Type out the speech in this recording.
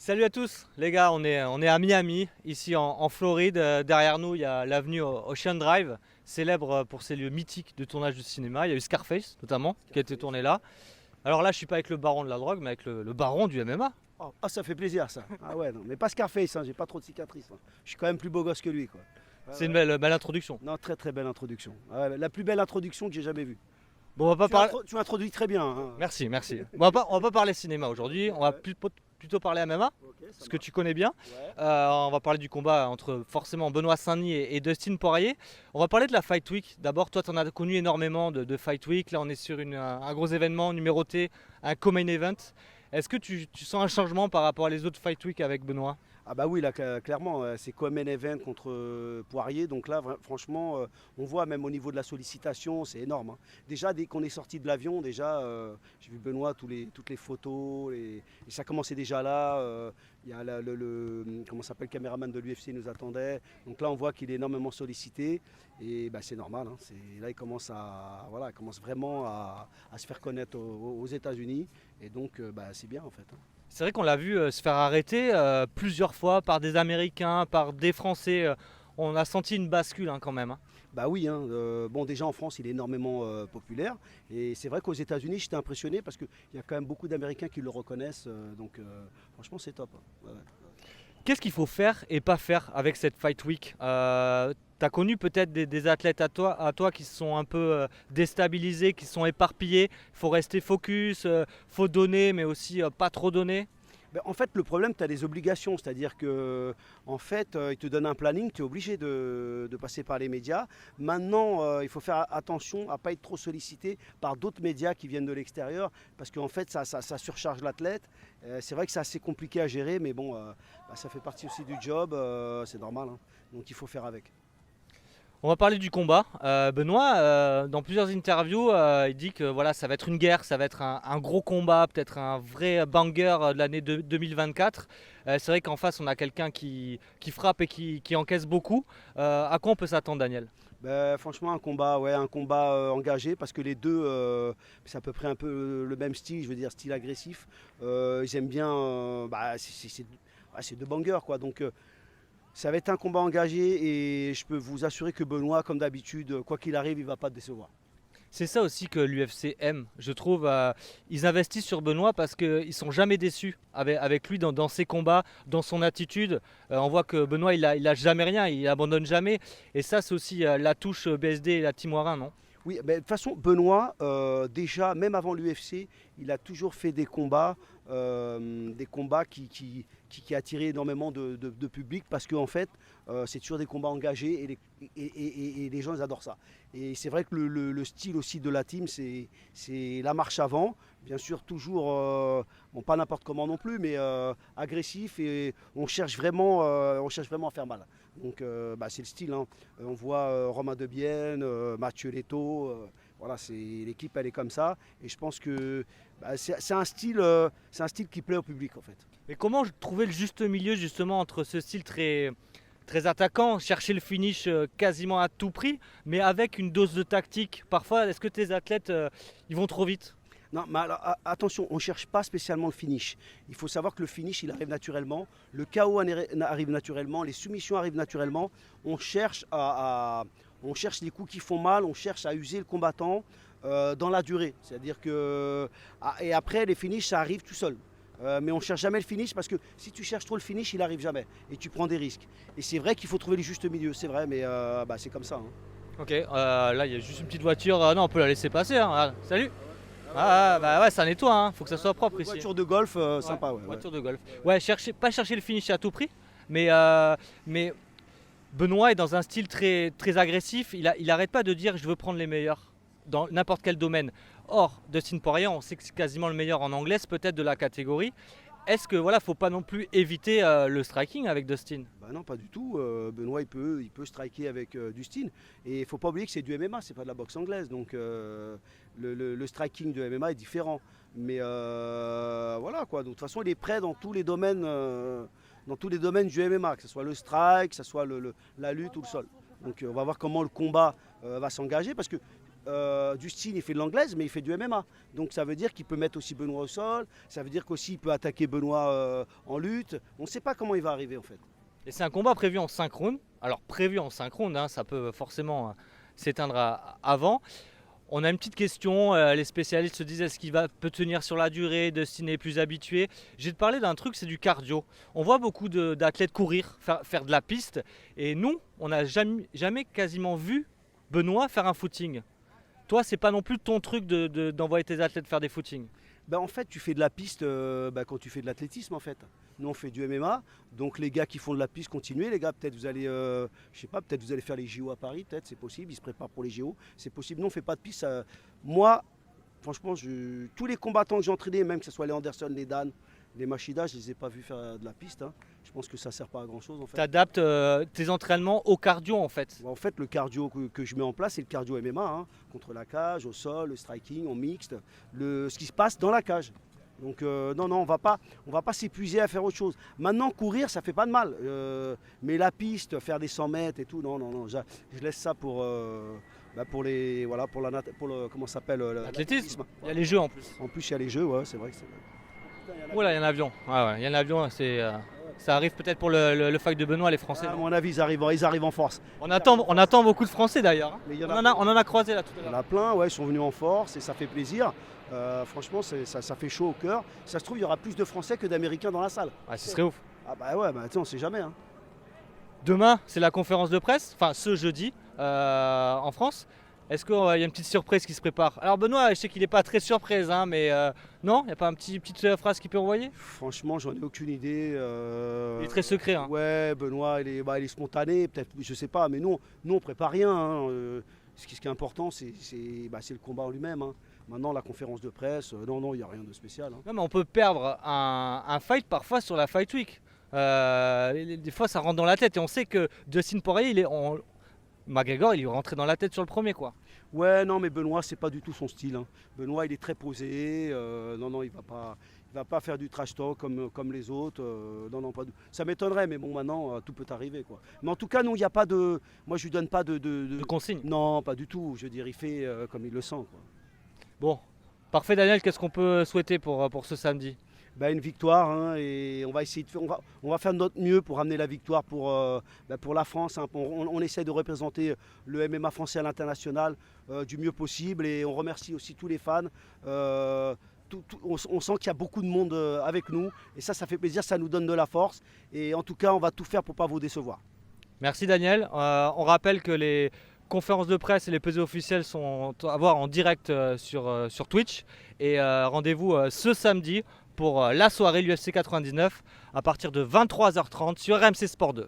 Salut à tous les gars, on est à Miami, ici en Floride. Derrière nous, il y a l'avenue Ocean Drive, célèbre pour ses lieux mythiques de tournage de cinéma. Il y a eu Scarface notamment, qui a été tourné là. Alors là, je suis pas avec le baron de la drogue, mais avec le baron du MMA. Oh, ah, ça fait plaisir ça. Ah ouais, non, mais pas Scarface, hein, j'ai pas trop de cicatrices, hein. Je suis quand même plus beau gosse que lui, quoi. Ouais, C'est une ouais. belle introduction. Non, très très belle introduction. Ah ouais, la plus belle introduction que j'ai jamais vue. Bon, on va pas parler. Tu introduis très bien, hein. Merci, merci. On va pas parler cinéma aujourd'hui, on va Ouais. plutôt parler MMA, Ok, ça ce que marche. tu connais bien. Ouais. On va parler du combat entre forcément Benoît Saint-Denis et Dustin Poirier. On va parler de la Fight Week. D'abord, toi, tu en as connu énormément de Fight Week. Là, on est sur un gros événement numéroté, un co-main event. Est-ce que tu sens un changement par rapport à les autres Fight Week avec Benoît? Ah bah oui, là clairement, c'est comme un event contre Poirier, donc là franchement, on voit même au niveau de la sollicitation, c'est énorme, hein. Déjà dès qu'on est sorti de l'avion, déjà j'ai vu Benoît toutes les photos, et ça commençait déjà là. Il y a comment s'appelle, le caméraman de l'UFC nous attendait, donc là on voit qu'il est énormément sollicité et bah, c'est normal, hein. Là il commence il commence vraiment à se faire connaître aux États-Unis et donc bah, c'est bien en fait, hein. C'est vrai qu'on l'a vu se faire arrêter plusieurs fois par des Américains, par des Français. On a senti une bascule quand même, hein. Bah oui, hein, bon déjà en France il est énormément populaire et c'est vrai qu'aux États-Unis j'étais impressionné parce qu'il y a quand même beaucoup d'Américains qui le reconnaissent, donc franchement c'est top, hein. Ouais, ouais. Qu'est-ce qu'il faut faire et pas faire avec cette Fight Week? Tu as connu peut-être des athlètes à toi qui se sont un peu déstabilisés, qui se sont éparpillés. Il faut rester focus, faut donner, mais aussi pas trop donner. Ben, en fait le problème tu as des obligations, c'est-à-dire que en fait ils te donnent un planning, tu es obligé de passer par les médias. Maintenant il faut faire attention à ne pas être trop sollicité par d'autres médias qui viennent de l'extérieur parce qu'en fait ça surcharge l'athlète. C'est vrai que c'est assez compliqué à gérer mais bon bah, ça fait partie aussi du job, c'est normal, hein. Donc il faut faire avec. On va parler du combat. Benoît, dans plusieurs interviews, il dit que voilà, ça va être une guerre, ça va être un gros combat, peut-être un vrai banger de l'année 2024. C'est vrai qu'en face, on a quelqu'un qui frappe et qui encaisse beaucoup. À quoi on peut s'attendre, Daniel? Ben, franchement, un combat, ouais, un combat engagé parce que les deux, c'est à peu près un peu le même style, je veux dire style agressif. Ils aiment bien, bah, c'est deux bangers quoi. Donc ça va être un combat engagé et je peux vous assurer que Benoît, comme d'habitude, quoi qu'il arrive, il va pas te décevoir. C'est ça aussi que l'UFC aime, je trouve. Ils investissent sur Benoît parce qu'ils sont jamais déçus avec lui dans ses combats, dans son attitude. On voit que Benoît, il a jamais rien, il abandonne jamais. Et ça, c'est aussi la touche BSD et la Team Warin, non? Oui, ben, de toute façon, Benoît, déjà, même avant l'UFC, il a toujours fait des combats qui attiraient énormément de public parce qu'en fait, c'est toujours des combats engagés et les gens ils adorent ça. Et c'est vrai que le style aussi de la team, c'est la marche avant, bien sûr, toujours, bon, pas n'importe comment non plus, mais agressif et on cherche vraiment à faire mal. Donc bah, c'est le style, hein. On voit Romain Debienne, Mathieu Leto, voilà, l'équipe elle est comme ça et je pense que bah, c'est un style qui plaît au public en fait. Mais comment trouver le juste milieu justement entre ce style très attaquant, chercher le finish quasiment à tout prix, mais avec une dose de tactique? Parfois, est-ce que tes athlètes, ils vont trop vite? Non, mais alors, attention, on ne cherche pas spécialement le finish. Il faut savoir que le finish, il arrive naturellement, le KO arrive naturellement, les soumissions arrivent naturellement. On cherche les coups qui font mal, on cherche à user le combattant dans la durée. C'est-à-dire que et après les finishes, ça arrive tout seul. Mais on ne cherche jamais le finish parce que si tu cherches trop le finish, il n'arrive jamais et tu prends des risques. Et c'est vrai qu'il faut trouver le juste milieu, c'est vrai, mais bah, c'est comme ça, hein. Ok, là il y a juste une petite voiture. Non, on peut la laisser passer, hein. Ah, salut! Ah, bah ouais, ça nettoie, hein. Faut que ça soit propre ici. Voiture de golf, Ouais, sympa, ouais, ouais. voiture de golf. Ouais, pas chercher le finish à tout prix, mais Benoît est dans un style très agressif. Il arrête pas de dire je veux prendre les meilleurs dans n'importe quel domaine. Or, Dustin Poirier, on sait que c'est quasiment le meilleur en anglais, peut-être de la catégorie. Est-ce que voilà, faut pas non plus éviter le striking avec Dustin? Bah non, pas du tout. Benoît, il peut striker avec Dustin. Et il ne faut pas oublier que c'est du MMA, c'est pas de la boxe anglaise. Donc le striking de MMA est différent. Mais voilà quoi. Donc, de toute façon, il est prêt dans tous les domaines du MMA, que ce soit le strike, que ce soit la lutte ou le sol. Donc on va voir comment le combat va s'engager. Parce que Dustin, il fait de l'anglaise, mais il fait du MMA. Donc ça veut dire qu'il peut mettre aussi Benoît au sol. Ça veut dire qu'aussi il peut attaquer Benoît en lutte. On ne sait pas comment il va arriver en fait. Et c'est un combat prévu en 5 rounds. Alors prévu en 5 rounds, hein, ça peut forcément s'éteindre avant. On a une petite question, les spécialistes se disent est-ce qu'il peut tenir sur la durée, Dustin est plus habitué. Je vais te parler d'un truc, c'est du cardio. On voit beaucoup d'athlètes courir, faire de la piste. Et nous, on n'a jamais quasiment vu Benoît faire un footing. Toi, c'est pas non plus ton truc d'envoyer tes athlètes faire des footings. Ben, en fait, tu fais de la piste quand tu fais de l'athlétisme en fait. Nous on fait du MMA, donc les gars qui font de la piste, continuez les gars, peut-être vous allez, je sais pas, peut-être vous allez faire les JO à Paris, peut-être c'est possible, ils se préparent pour les JO, c'est possible. Nous on fait pas de piste. Moi, franchement, tous les combattants que j'ai entraînés, même que ce soit les Anderson, les Dan, les Machida, je les ai pas vus faire de la piste. Hein. Je pense que ça sert pas à grand chose en fait. Tu adaptes tes entraînements au cardio en fait. En fait, le cardio que je mets en place, c'est le cardio MMA, hein, contre la cage, au sol, le striking, en mixte, ce qui se passe dans la cage. Donc non, on va pas s'épuiser à faire autre chose. Maintenant, courir, ça fait pas de mal. Mais la piste, faire des 100 mètres et tout, non, je laisse ça pour les, voilà, pour le, comment ça s'appelle, l'athlétisme. Il y a les jeux en plus. En plus, il y a les jeux, ouais, c'est vrai que c'est. Oula, il y a un avion. Ah ouais, il y a un avion, ça arrive peut-être pour le fight de Benoît, les Français. À mon avis, ils arrivent en force. On attend beaucoup de Français d'ailleurs. Hein. On en a croisé là tout à Il y en l'heure. a plein, ouais, ils sont venus en force et ça fait plaisir. Franchement, ça fait chaud au cœur. Si ça se trouve, il y aura plus de Français que d'Américains dans la salle. Ouais, ce serait ouf. Ah bah ouais, on sait jamais. Hein. Demain, c'est la conférence de presse, enfin ce jeudi en France. Est-ce qu'il y a une petite surprise qui se prépare? Alors Benoît, je sais qu'il n'est pas très surprise, hein, mais non, il n'y a pas une petite phrase qu'il peut envoyer? Franchement, j'en ai aucune idée. Il est très secret. Hein. Ouais, Benoît, il est spontané, peut-être, je sais pas, mais nous on prépare rien. Hein. Ce qui est important, c'est le combat en lui-même. Hein. Maintenant, la conférence de presse, non, il n'y a rien de spécial. Hein. Non, mais on peut perdre un fight parfois sur la Fight Week. Des fois, ça rentre dans la tête et on sait que Dustin Poirier, McGregor, il est rentré dans la tête sur le premier, quoi. Ouais, non, mais Benoît, c'est pas du tout son style. Hein. Benoît, il est très posé. Non, il va pas faire du trash talk comme les autres. Non, pas ça m'étonnerait, mais bon, maintenant, tout peut arriver, quoi. Mais en tout cas, non, il n'y a pas de. Moi, je lui donne pas de consigne. Non, pas du tout. Je veux dire, il fait comme il le sent, quoi. Bon, parfait, Daniel. Qu'est-ce qu'on peut souhaiter pour ce samedi? Une victoire, hein, et on va essayer on va faire de notre mieux pour ramener la victoire pour la France. Hein. On essaie de représenter le MMA français à l'international du mieux possible et on remercie aussi tous les fans. On sent qu'il y a beaucoup de monde avec nous et ça fait plaisir, ça nous donne de la force et en tout cas on va tout faire pour ne pas vous décevoir. Merci Daniel. On rappelle que les conférences de presse et les pesées officielles sont à voir en direct sur Twitch et rendez-vous ce samedi pour la soirée l'UFC 99 à partir de 23h30 sur RMC Sport 2.